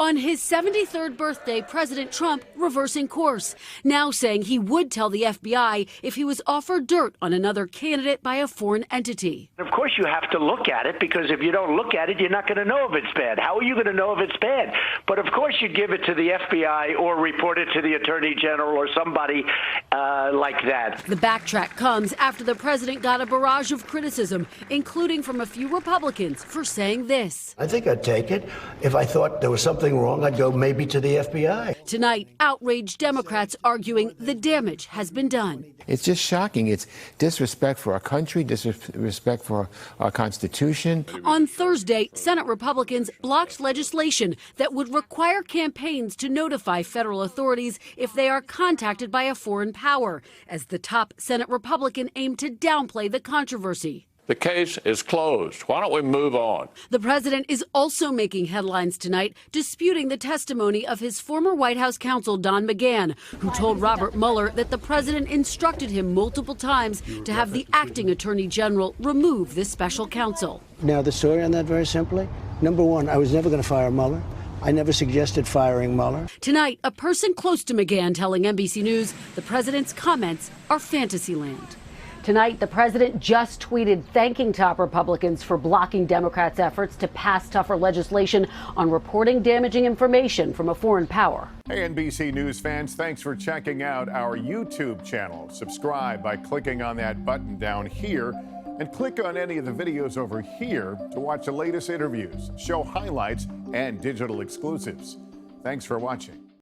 On his 73rd birthday, President Trump reversing course, now saying he would tell the FBI if he was offered dirt on another candidate by a foreign entity. Of course, you have to look at it, because if you don't look at it, you're not going to know if it's bad. How are you going to know if it's bad? But of course, you give it to the FBI or report it to the Attorney General or somebody like that. The backtrack comes after the president got a barrage of criticism, including from a few Republicans, for saying this. I think I'd take it. If I thought there was something wrong, I'd go maybe to the FBI. Tonight, outraged Democrats arguing the damage has been done. It's just shocking. It's disrespect for our country, disrespect for our Constitution. On Thursday, Senate Republicans blocked legislation that would require campaigns to notify federal authorities if they are contacted by a foreign power, as the top Senate Republican aimed to downplay the controversy. The case is closed. Why don't we move on? The president is also making headlines tonight, disputing the testimony of his former White House counsel, Don McGahn, who told Robert Mueller that the president instructed him multiple times to have the acting attorney general remove this special counsel. Now, the story on that, very simply, number one, I was never going to fire Mueller. I never suggested firing Mueller. Tonight, a person close to McGahn telling NBC News the president's comments are fantasy land. Tonight, the president just tweeted thanking top Republicans for blocking Democrats' efforts to pass tougher legislation on reporting damaging information from a foreign power. Hey, NBC News fans, thanks for checking out our YouTube channel. Subscribe by clicking on that button down here, and click on any of the videos over here to watch the latest interviews, show highlights, and digital exclusives. Thanks for watching.